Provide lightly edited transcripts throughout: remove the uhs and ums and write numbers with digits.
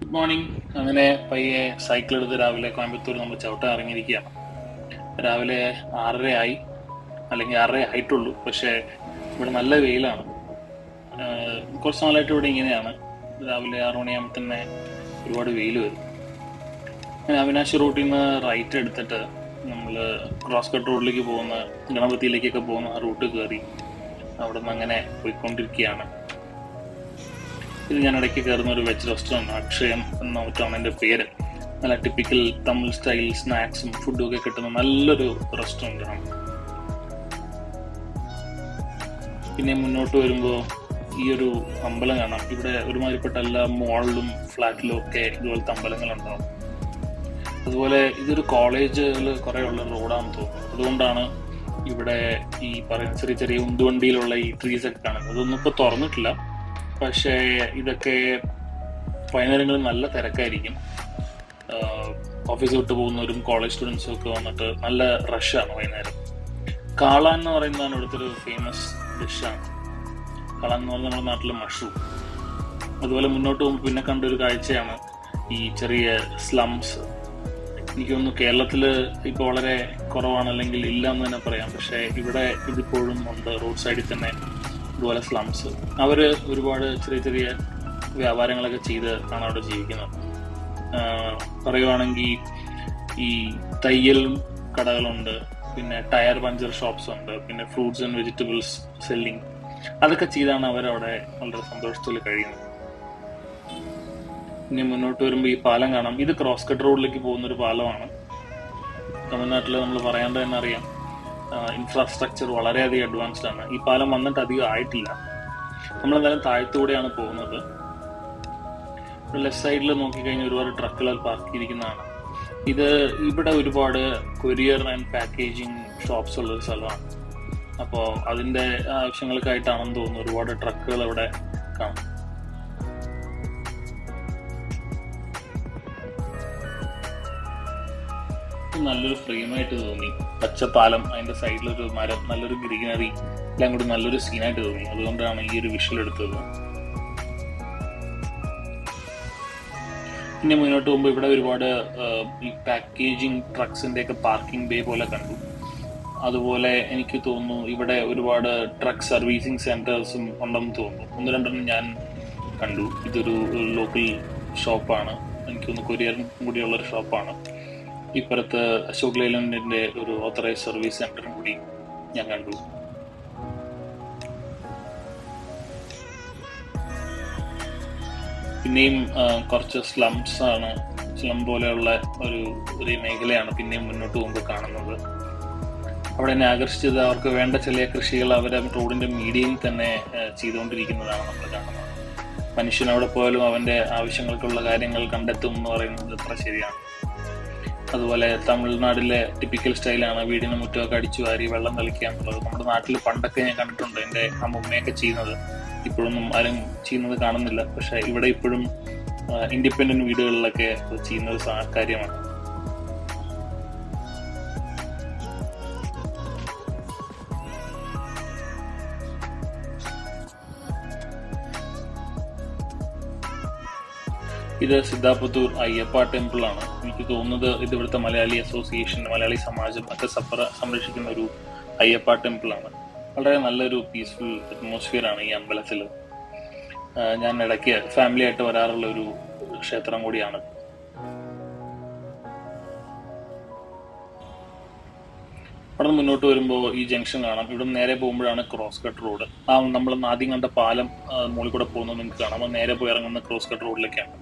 Good morning. അങ്ങനെ പയ്യെ cycle എടുത്ത് രാവിലെ കോയമ്പത്തൂർ നമ്മൾ ചവിട്ടാൻ ഇറങ്ങിയിരിക്കുകയാണ്. രാവിലെ 6:30 ആയി, അല്ലെങ്കിൽ 6:30 ആയിട്ടുള്ളൂ. പക്ഷേ ഇവിടെ നല്ല വെയിലാണ്. കുറച്ച് നാളായിട്ട് ഇവിടെ ഇങ്ങനെയാണ്, രാവിലെ 6 മണിയാകുമ്പോൾ തന്നെ ഒരുപാട് വെയിൽ വരും. അങ്ങനെ അവിനാശി റൂട്ടിൽ നിന്ന് റൈറ്റ് എടുത്തിട്ട് നമ്മൾ ക്രോസ് കട്ട് റോഡിലേക്ക് പോകുന്ന, ഗണപതിയിലേക്കൊക്കെ പോകുന്ന ആ റൂട്ട് കയറി അവിടെ നിന്ന് അങ്ങനെ പോയിക്കൊണ്ടിരിക്കുകയാണ്. ഇത് ഞാൻ ഇടയ്ക്ക് കയറുന്ന ഒരു വെജ് റെസ്റ്റോറൻറ്റ്, അക്ഷയം എന്നാണ് എൻ്റെ പേര്. നല്ല ടിപ്പിക്കൽ തമിഴ് സ്റ്റൈൽ സ്നാക്സും ഫുഡും ഒക്കെ കിട്ടുന്ന നല്ലൊരു റെസ്റ്റോറൻറ്റാണ്. പിന്നെ മുന്നോട്ട് വരുമ്പോൾ ഈ ഒരു അമ്പലം കാണാം. ഇവിടെ ഒരുമാതിരിപ്പെട്ട എല്ലാ മോളിലും ഫ്ലാറ്റിലും ഒക്കെ ഇതുപോലത്തെ അമ്പലങ്ങളുണ്ടാവും. അതുപോലെ ഇതൊരു കോളേജിൽ കുറേ ഉള്ള റോഡാണെന്ന് തോന്നുന്നു. അതുകൊണ്ടാണ് ഇവിടെ ഈ പറയുന്ന ചെറിയ ചെറിയ ഉന്തുവണ്ടിയിലുള്ള ഈ ട്രീസ് ഒക്കെ കാണുന്നത്. അതൊന്നും ഇപ്പോൾ തുറന്നിട്ടില്ല, പക്ഷേ ഇതൊക്കെ വൈകുന്നേരങ്ങളിൽ നല്ല തിരക്കായിരിക്കും. ഓഫീസ് വിട്ട് പോകുന്നവരും കോളേജ് സ്റ്റുഡൻസും ഒക്കെ വന്നിട്ട് നല്ല റഷാണ് വൈകുന്നേരം. കാളാൻ എന്ന് പറയുന്നതാണ് ഇവിടുത്തെ ഒരു ഫേമസ് ഡിഷാണ്. കാളാൻ എന്ന് പറഞ്ഞാൽ നമ്മുടെ നാട്ടിലെ മഷ്റൂം. അതുപോലെ മുന്നോട്ട് പോകുമ്പോൾ പിന്നെ കണ്ടൊരു കാഴ്ചയാണ് ഈ ചെറിയ സ്ലംസ്. എനിക്ക് തോന്നുന്നു കേരളത്തിൽ ഇപ്പോൾ വളരെ കുറവാണ്, അല്ലെങ്കിൽ ഇല്ല എന്ന് തന്നെ പറയാം. പക്ഷേ ഇവിടെ ഇതിപ്പോഴും ഉണ്ട്, റോഡ് സൈഡിൽ തന്നെ ഇതുപോലെ സ്ലംസ്. അവർ ഒരുപാട് ചെറിയ ചെറിയ വ്യാപാരങ്ങളൊക്കെ ചെയ്ത് ആണ് അവിടെ ജീവിക്കുന്നത്. പറയുവാണെങ്കിൽ ഈ തയ്യൽ കടകളുണ്ട്, പിന്നെ ടയർ പഞ്ചർ ഷോപ്സ് ഉണ്ട്, പിന്നെ ഫ്രൂട്ട്സ് ആൻഡ് വെജിറ്റബിൾസ് സെല്ലിങ്. അതൊക്കെ ചെയ്താണ് അവരവിടെ വളരെ സന്തോഷത്തിൽ കഴിയുന്നത്. ഇനി മുന്നോട്ട് വരുമ്പോൾ ഈ പാലം കാണാം. ഇത് ക്രോസ് കട്ട് റോഡിലേക്ക് പോകുന്നൊരു പാലമാണ്. തമിഴ്നാട്ടിൽ നമ്മൾ പറയാണ്ട് തന്നെ അറിയാം, ഇൻഫ്രാസ്ട്രക്ചർ വളരെയധികം അഡ്വാൻസ്ഡ് ആണ്. ഈ പാലം വന്നിട്ട് അധികം ആയിട്ടില്ല. നമ്മളെന്തായാലും താഴത്തൂടെയാണ് പോകുന്നത്. ലെഫ്റ്റ് സൈഡിൽ നോക്കിക്കഴിഞ്ഞാൽ ഒരുപാട് ട്രക്കുകൾ പാർക്ക് ചെയ്തിരിക്കുന്നതാണ്. ഇവിടെ ഒരുപാട് കൊറിയർ ആൻഡ് പാക്കേജിങ് ഷോപ്സ് ഉള്ളൊരു സ്ഥലമാണ്. അപ്പോൾ അതിൻ്റെ ആവശ്യങ്ങൾക്കായിട്ടാണെന്ന് തോന്നുന്നു ഒരുപാട് ട്രക്കുകൾ ഇവിടെ കാണും. നല്ലൊരു ഫ്രെയിമായിട്ട് തോന്നി. പച്ചപ്പാലം, അതിന്റെ സൈഡിലൊരു മരം, നല്ലൊരു ഗ്രീനറി, എല്ലാം കൂടി നല്ലൊരു സീനായിട്ട് തോന്നി. അതുകൊണ്ടാണ് ഈ ഒരു വിഷ്വൽ എടുത്തത്. പിന്നെ മുന്നോട്ട് പോകുമ്പോൾ ഇവിടെ ഒരുപാട് ഈ പാക്കേജിങ് ട്രക്സിന്റെ ഒക്കെ പാർക്കിംഗ് ബേ പോലെ കണ്ടു. അതുപോലെ എനിക്ക് തോന്നുന്നു ഇവിടെ ഒരുപാട് ട്രക്ക് സർവീസിങ് സെന്റേഴ്സും ഉണ്ടെന്ന് തോന്നുന്നു. 1-2 ഞാൻ കണ്ടു. ഇതൊരു ലോക്കൽ ഷോപ്പാണ്, എനിക്ക് തോന്നുന്നു കൊറിയറും കൂടിയുള്ളൊരു ഷോപ്പാണ്. ഇപ്പുറത്ത് അശോക് ലൈലൻഡിന്റെ ഒരു ഓത്തറൈസ് സർവീസ് സെന്ററും കൂടി ഞാൻ കണ്ടു. പിന്നെയും കുറച്ച് സ്ലംസ് ആണ്, സ്ലം പോലെയുള്ള ഒരു മേഖലയാണ് പിന്നെയും മുന്നോട്ട് പോകുമ്പോൾ കാണുന്നത്. അവിടെ എന്നെ ആകർഷിച്ചത് അവർക്ക് വേണ്ട ചില കൃഷികൾ അവർ റോഡിന്റെ മീഡിയയിൽ തന്നെ ചെയ്തുകൊണ്ടിരിക്കുന്നതാണ് നമ്മൾ കാണുന്നത്. മനുഷ്യൻ അവിടെ പോയാലും അവന്റെ ആവശ്യങ്ങൾക്കുള്ള കാര്യങ്ങൾ കണ്ടെത്തും എന്ന് പറയുന്നത് അത്ര ശരിയാണ്. അതുപോലെ തമിഴ്നാട്ടിലെ ടിപ്പിക്കൽ സ്റ്റൈലാണ് വീടിന് മുറ്റമൊക്കെ അടിച്ചു വാരി വെള്ളം തളിക്കുക എന്നുള്ളത്. നമ്മുടെ നാട്ടിൽ പണ്ടൊക്കെ ഞാൻ കണ്ടിട്ടുണ്ട്, എൻ്റെ അമ്മൂമ്മയൊക്കെ ചെയ്യുന്നത്. ഇപ്പോഴൊന്നും ആരും ചെയ്യുന്നത് കാണുന്നില്ല. പക്ഷെ ഇവിടെ ഇപ്പോഴും ഇൻഡിപെൻഡന്റ് വീടുകളിലൊക്കെ ചെയ്യുന്ന ഒരു കാര്യമാണ്. ഇത് സിദ്ധാപുത്തൂർ അയ്യപ്പ ടെമ്പിൾ ആണ്. എനിക്ക് തോന്നുന്നത് ഇത് ഇവിടുത്തെ മലയാളി അസോസിയേഷൻ, മലയാളി സമാജം ഒക്കെ സംരക്ഷിക്കുന്ന ഒരു അയ്യപ്പ ടെമ്പിൾ ആണ്. വളരെ നല്ലൊരു പീസ്ഫുൾ അറ്റ്മോസ്ഫിയർ ആണ് ഈ അമ്പലത്തിൽ. ഞാൻ ഇടയ്ക്ക് ഫാമിലി ആയിട്ട് വരാറുള്ള ഒരു ക്ഷേത്രം കൂടിയാണ്. അവിടെ മുന്നോട്ട് വരുമ്പോൾ ഈ ജംഗ്ഷൻ കാണാം. ഇവിടെ നേരെ പോകുമ്പോഴാണ് ക്രോസ് കട്ട് റോഡ്. നമ്മൾ ആദ്യം കണ്ട പാലം മുകളിൽ കൂടെ പോകുന്നത് നിങ്ങൾക്ക് കാണാം. നേരെ പോയി ഇറങ്ങുന്ന ക്രോസ് കട്ട് റോഡിലേക്കാണ്.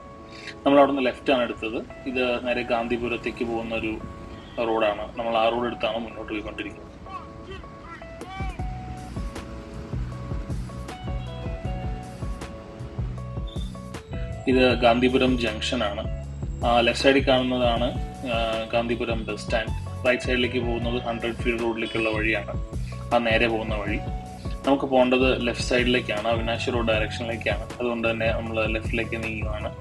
നമ്മൾ അവിടെ നിന്ന് ലെഫ്റ്റ് ആണ് എടുത്തത്. ഇത് നേരെ ഗാന്ധിപുരത്തേക്ക് പോകുന്ന ഒരു റോഡാണ്. നമ്മൾ ആ റോഡ് എടുത്താണ് മുന്നോട്ട് പോയിക്കൊണ്ടിരിക്കുന്നത്. ഇത് ഗാന്ധിപുരം ജംഗ്ഷൻ ആണ്. ലെഫ്റ്റ് സൈഡിൽ കാണുന്നതാണ് ഗാന്ധിപുരം ബസ് സ്റ്റാൻഡ്. റൈറ്റ് സൈഡിലേക്ക് പോകുന്നത് 100 ഫീറ്റ് റോഡിലേക്കുള്ള വഴിയാണ്, ആ നേരെ പോകുന്ന വഴി. നമുക്ക് പോകേണ്ടത് ലെഫ്റ്റ് സൈഡിലേക്കാണ്, അവിനാശി റോഡ് ഡയറക്ഷനിലേക്കാണ്. അതുകൊണ്ട് തന്നെ നമ്മൾ ലെഫ്റ്റിലേക്ക് നീങ്ങുകയാണ്.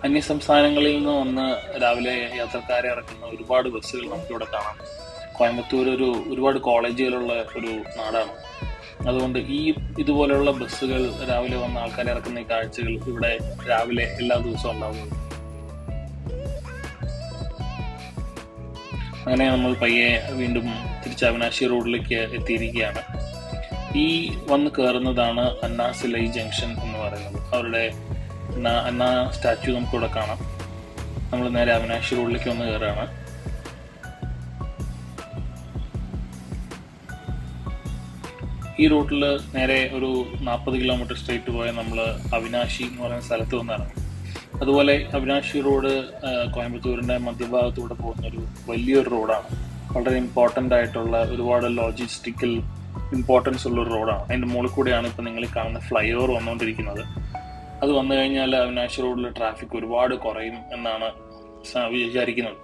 അന്യസംസ്ഥാനങ്ങളിൽ നിന്ന് വന്ന് രാവിലെ യാത്രക്കാരെ ഇറക്കുന്ന ഒരുപാട് ബസ്സുകൾ നമുക്കിവിടെ കാണാം. കോയമ്പത്തൂർ ഒരുപാട് കോളേജുകളുള്ള ഒരു നാടാണ്. അതുകൊണ്ട് ഇതുപോലെയുള്ള ബസ്സുകൾ രാവിലെ വന്ന ആൾക്കാരെ ഇറക്കുന്ന ഈ കാഴ്ചകൾ ഇവിടെ രാവിലെ എല്ലാ ദിവസവും ഉണ്ടാവുന്നത്. അങ്ങനെ നമ്മൾ പയ്യെ വീണ്ടും തിരിച്ച് അവിനാശി റോഡിലേക്ക് എത്തിയിരിക്കുകയാണ്. ഈ വന്ന് കയറുന്നതാണ് അന്നാ സിലൈ ജംഗ്ഷൻ എന്ന് പറയുന്നത്. അവരുടെ അന്നാ സ്റ്റാച്യു നമുക്കിവിടെ കാണാം. നമ്മൾ നേരെ അവിനാശി റോഡിലേക്ക് വന്ന് കയറുകയാണ്. ഈ റൂട്ടിൽ നേരെ ഒരു 40 കിലോമീറ്റർ സ്ട്രേറ്റ് പോയാൽ നമ്മൾ അവിനാശി എന്ന് പറയുന്ന സ്ഥലത്ത് വന്നിറങ്ങും. അതുപോലെ അവിനാശി റോഡ് കോയമ്പത്തൂരിൻ്റെ മധ്യഭാഗത്തൂടെ പോകുന്നൊരു വലിയൊരു റോഡാണ്. വളരെ ഇമ്പോർട്ടൻ്റ് ആയിട്ടുള്ള ഒരുപാട് ലോജിസ്റ്റിക്കൽ ഇമ്പോർട്ടൻസ് ഉള്ളൊരു റോഡാണ്. അതിൻ്റെ മുകളിൽ കൂടെയാണ് ഇപ്പോൾ നിങ്ങൾ കാണുന്ന ഫ്ലൈ ഓവർ വന്നുകൊണ്ടിരിക്കുന്നത്. അത് വന്നു കഴിഞ്ഞാൽ അവിനാശി റോഡിൽ ട്രാഫിക് ഒരുപാട് കുറയും എന്നാണ് വിചാരിക്കുന്നത്.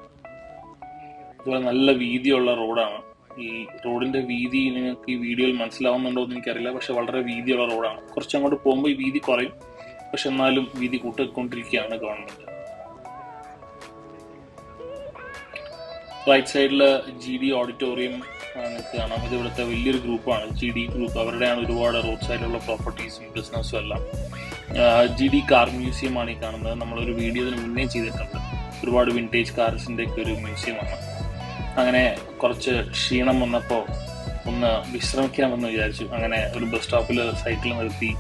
അതുപോലെ നല്ല വീതിയുള്ള റോഡാണ്. ഈ റോഡിന്റെ വീതി നിങ്ങൾക്ക് ഈ വീഡിയോയിൽ മനസ്സിലാവുന്നുണ്ടോ എന്ന് എനിക്കറിയില്ല, പക്ഷെ വളരെ വീതിയുള്ള റോഡാണ്. കുറച്ചങ്ങോട്ട് പോകുമ്പോൾ ഈ വീതി കുറയും, പക്ഷെ എന്നാലും വീതി കൂട്ടിക്കൊണ്ടിരിക്കുകയാണ് ഗവൺമെന്റ്. റൈറ്റ് സൈഡിൽ GD ഓഡിറ്റോറിയം നിങ്ങൾക്ക് കാണാം. ഇത് ഇവിടുത്തെ വലിയൊരു ഗ്രൂപ്പാണ്, GD ഗ്രൂപ്പ്. അവരുടെയാണ് ഒരുപാട് റോഡ് സൈഡിലുള്ള പ്രോപ്പർട്ടീസും ബിസിനസ്സും എല്ലാം. GD കാർ മ്യൂസിയം ആണ് ഈ കാണുന്നത്. നമ്മളൊരു വീഡിയോ ഇതിന് മുന്നേ ചെയ്തിട്ടുണ്ട്. ഒരുപാട് വിൻറ്റേജ് കാർസിൻ്റെ ഒക്കെ ഒരു മ്യൂസിയമാണ്. അങ്ങനെ കുറച്ച് ക്ഷീണം വന്നപ്പോൾ ഒന്ന് വിശ്രമിക്കാമെന്ന് വിചാരിച്ചു. അങ്ങനെ ഒരു ബസ് സ്റ്റോപ്പിൽ സൈക്കിൾ നിർത്തി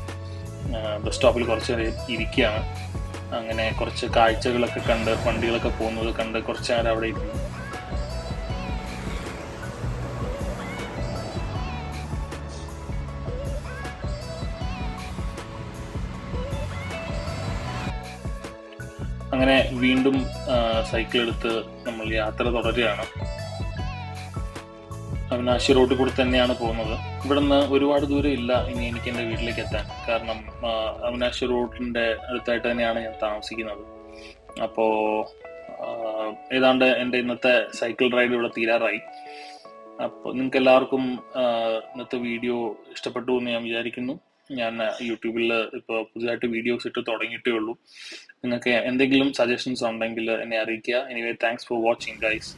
ബസ് സ്റ്റോപ്പിൽ കുറച്ച് നേരം ഇരിക്കുകയാണ്. അങ്ങനെ കുറച്ച് കാഴ്ചകളൊക്കെ കണ്ട്, വണ്ടികളൊക്കെ പോകുന്നത് കണ്ട് കുറച്ച് നേരം അവിടെ ഇരുന്നു. അങ്ങനെ വീണ്ടും സൈക്കിൾ എടുത്ത് നമ്മൾ യാത്ര തുടരുകയാണ്. അവിനാശി റോഡിൽ കൂടി തന്നെയാണ് പോകുന്നത്. ഇവിടെ നിന്ന് ഒരുപാട് ദൂരം ഇല്ല ഇനി എനിക്ക് എൻ്റെ വീട്ടിലേക്ക് എത്താൻ. കാരണം അവിനാശി റോഡിൻ്റെ അടുത്തായിട്ട് തന്നെയാണ് ഞാൻ താമസിക്കുന്നത്. അപ്പോൾ ഏതാണ്ട് എൻ്റെ ഇന്നത്തെ സൈക്കിൾ റൈഡ് ഇവിടെ തീരാറായി. അപ്പോൾ നിങ്ങൾക്ക് എല്ലാവർക്കും ഇന്നത്തെ വീഡിയോ ഇഷ്ടപ്പെട്ടു എന്ന് ഞാൻ വിചാരിക്കുന്നു. ഞാൻ യൂട്യൂബിൽ ഇപ്പോൾ പുതിയതായിട്ട് വീഡിയോസ് ഇട്ട് തുടങ്ങിയിട്ടേ ഉള്ളൂ. നിങ്ങൾക്ക് എന്തെങ്കിലും സജഷൻസ് ഉണ്ടെങ്കിൽ എന്നെ അറിയിക്കുക. Anyway, thanks for watching guys.